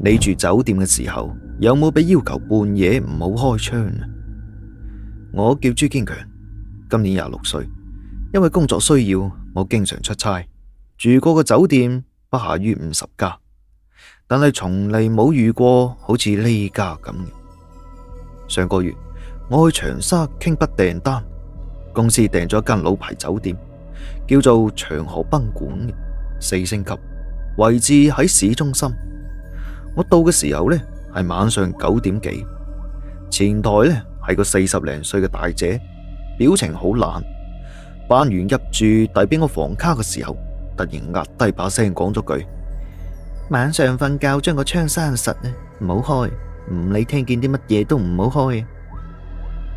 你住酒店嘅時候，有冇被要求半夜唔好開窗啊？我叫朱堅強，今年26歲，因為工作需要，我經常出差，住過嘅酒店不下於50家，但係從嚟冇遇過好似呢家咁嘅。上個月我去長沙傾筆訂單，公司訂咗一間老牌酒店，叫做長河賓館嘅，4星級，位置喺市中心。我到嘅時候呢，係晚上9點幾，前台呢係個40零歲嘅大姐，表情好懶。辦完入住遞俾我房卡嘅時候，突然壓低把聲講咗句：晚上瞓覺將個窗閂實啊，唔好開，唔理聽見啲乜嘢都唔好開。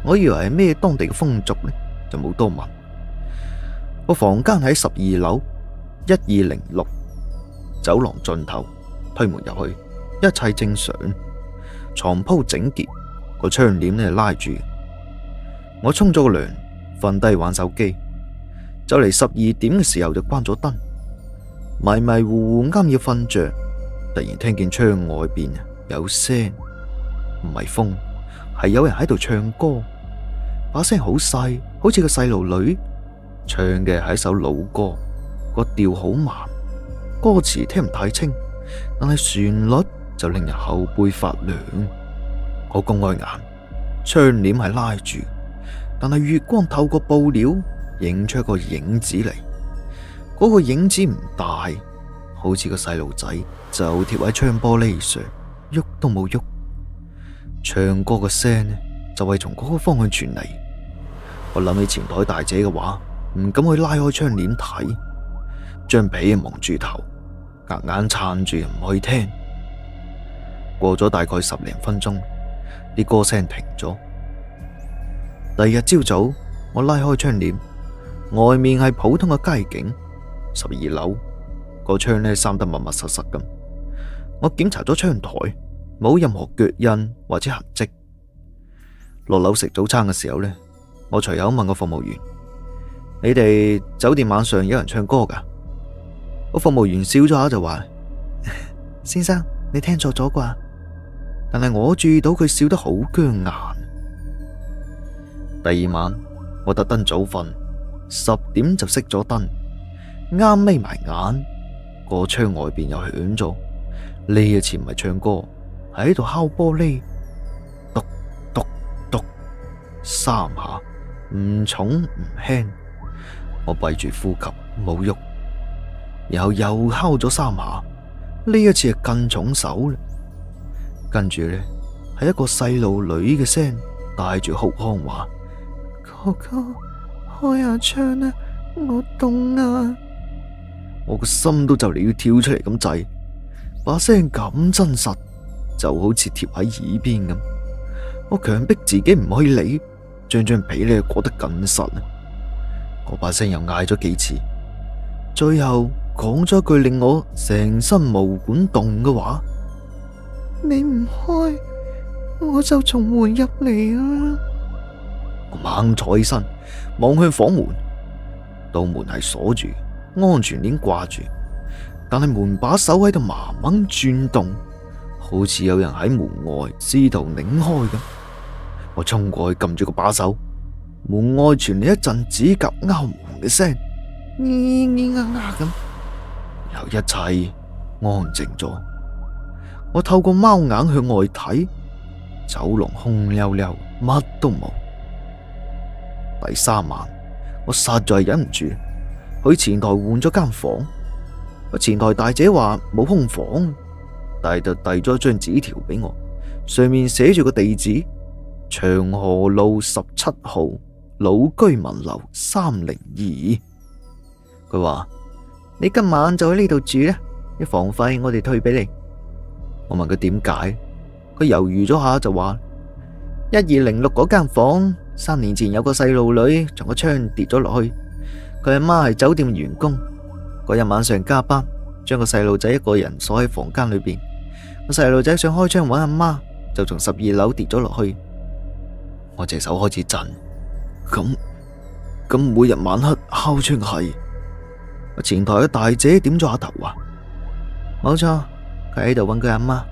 我以為係咩當地嘅風俗呢，就冇多問。個房間喺12樓1206，走廊盡頭，推門入去，一切正常，床鋪整潔，個窗簾呢拉住。我沖咗個涼，瞓低玩手機，就嚟12點嘅時候就關咗燈，迷迷糊糊啱要瞓着，突然聽見窗外邊有聲，唔係風，係有人喺度唱歌，把聲好細，好似個細路女唱嘅係一首老歌，個調好慢，歌詞聽唔太清，但係旋律就令人後背發涼。我公開眼，窗簾係拉住，但係月光透過布料影出一個影子嚟。嗰個影子唔大，好似個細路仔，就貼喺窗玻璃上，喐都冇喐。唱歌嘅聲呢，就係從嗰個方向傳嚟。我諗起前台大姐嘅話，唔敢去拉開窗簾睇，將被蒙住頭，夾硬撐住唔去聽。過咗大概10零分鐘，啲歌聲停咗。第二日朝早，我拉開窗簾，外面係普通嘅街景，12樓個窗呢閂得密密實實咁。我檢查咗窗台，冇任何腳印或者痕跡。落樓食早餐嘅時候呢，我隨口問個服務員：你哋酒店晚上有人唱歌噶？個服務員笑咗下就話：先生，你聽錯咗啩？但係我注意到佢笑得好僵硬。第二晚我特登早瞓，10點就熄咗燈，啱眯埋眼，個窗外邊又響咗。呢一次唔係唱歌，係喺度敲玻璃，篤篤篤3下，唔重唔輕。我閉住呼吸冇喐，然後又敲咗3下，呢一次係更重手啦。跟住呢，係一個細路女嘅聲，帶住哭腔話：哥哥，開下窗啊，我凍啊！我個心都就嚟要跳出嚟咁滯，把聲咁真實，就好似貼喺耳邊咁。我強迫自己唔可以理，將被呢裹得緊實啊！我把聲又嗌咗幾次，最後講咗一句令我成身毛管動嘅話：你唔開，我就從門入嚟啊！我猛坐起身，望向房門，道門係鎖住，安全鏈掛住，但係門把手喺度慢慢轉動，好似有人喺門外試圖擰開咁。我衝過去撳住個把手，門外傳嚟一陣指甲拗門嘅聲，咁，然後一切安靜咗。我透過貓眼向外睇，走廊空溜溜，乜都冇。第3晚，我實在忍唔住，去前台換咗間房。個前台大姐話冇空房，但係就遞咗一張紙條俾我，上面寫住個地址：長河路17號老居民樓302。佢話：你今晚就喺呢度住啦，啲房費我哋退俾你。我問佢點解，佢猶豫咗下就話：1206嗰間房3年前有個細路女從個窗跌咗落去，佢阿媽係酒店員工，嗰日晚上加班，將個細路仔一個人鎖喺房間裏邊。個細路仔想開窗揾阿媽，就從12樓跌咗落去。我隻手開始震，咁每日晚黑敲窗係？前台嘅大姐點咗下頭話：冇錯，佢喺度揾佢阿媽，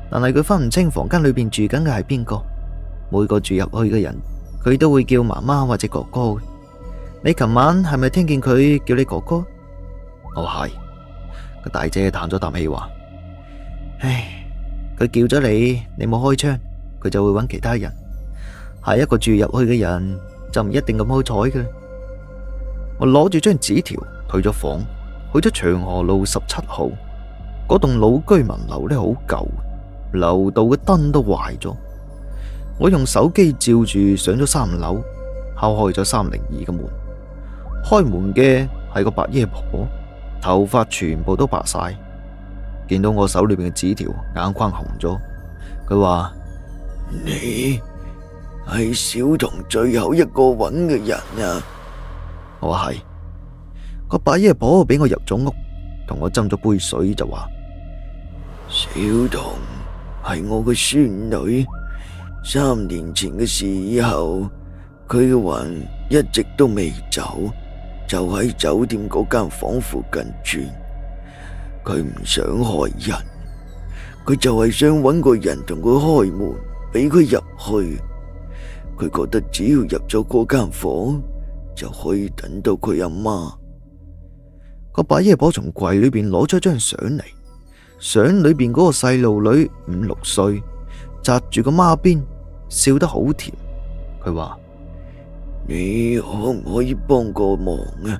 但係佢分唔清房間裏邊住緊嘅係邊個。每個住入去嘅人，佢都會叫媽媽或者哥哥。你琴晚係咪聽見佢叫你哥哥？我係。個大姐嘆咗啖氣話：唉，佢叫咗你，你冇開窗，佢就會揾其他人。下一個住入去嘅人就唔一定咁好彩嘅。我攞住張紙條退咗房，去咗長河路17號。嗰棟老居民樓呢好舊，樓道嘅燈都壞咗。我用手機照住上咗3樓，敲開咗302嘅門。開門嘅係個白爺婆，頭髮全部都白晒。見到我手裏邊嘅紙條，眼眶紅咗。佢話：你係小童最後一個揾嘅人啊！我話係。個白爺婆俾我入咗屋，同我斟咗杯水就話：小童係我嘅孫女，3年前嘅時候，佢嘅魂一直都未走，就喺酒店嗰間房附近轉。佢唔想害人，佢就係想揾個人同佢開門，俾佢入去。佢覺得只要入咗嗰間房，就可以等到佢阿媽。個白爺婆從櫃裏邊攞咗張相嚟，相裏邊嗰個細路女5、6歲，紮住個孖辮，笑得好甜。佢話：你可唔可以幫個忙啊？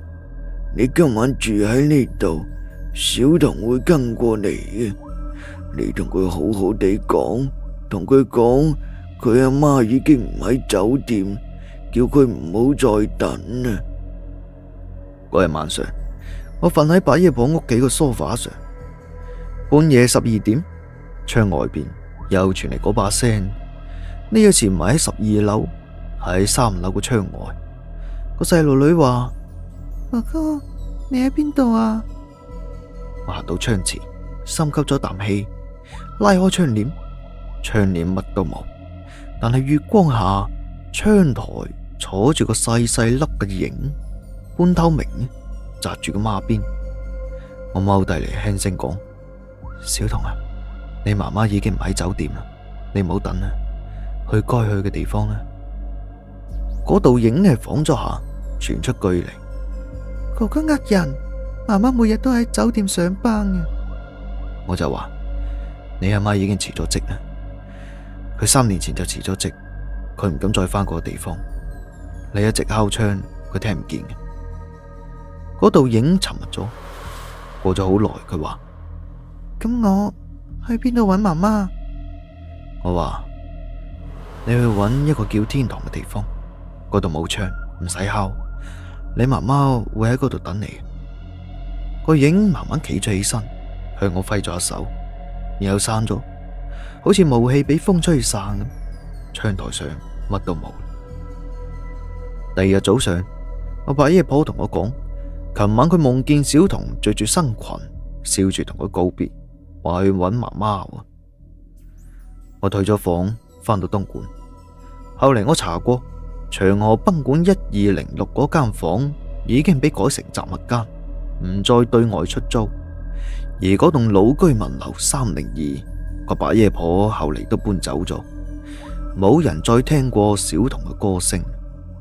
你今晚住喺呢度，小童會跟過嚟嘅。你同佢好好地講，同佢講佢阿媽已經唔喺酒店，叫佢唔好再等啊！嗰日晚上，我瞓喺白爺婆屋企個梳化上，半夜12點，窗外邊又傳嚟嗰把聲。呢一次唔係喺12樓，係喺3樓個窗外。個細路女話：哥哥，你喺邊度啊？我行到窗前，深吸咗啖氣，拉開窗簾，窗簾乜都冇，但係月光下，窗台坐住個細細粒嘅影，半透明，紮住個孖辮。我踎低嚟輕聲講：小童啊，你媽媽已經唔喺酒店啦，你唔好等啦，去該去嘅地方啦。嗰道影係晃咗下，傳出句嚟：哥哥呃人，媽媽每日都喺酒店上班嘅。我就話：你阿媽已經辭咗職啦，佢3年前就辭咗職，佢唔敢再返嗰個地方。你一直敲窗，佢聽唔見嘅。嗰道影沉默咗，過咗好耐，佢話：咁我去邊度揾媽媽？我話：你去揾一個叫天堂嘅地方，嗰度冇窗，唔使敲，你媽媽會喺嗰度等你。個影慢慢企咗起身，向我揮咗一手，然後散咗，好似霧氣俾風吹散咁。窗台上乜都冇。第二日早上，我白爺婆同我講，琴晚佢夢見小童着住新裙，笑住同佢告別，話去揾媽媽。我退咗房，返到東莞。後嚟我查過，長河賓館1206嗰間房已經俾改成雜物間，唔再對外出租。而嗰棟老居民樓302，個白爺婆後嚟都搬走咗，冇人再聽過小童嘅歌聲。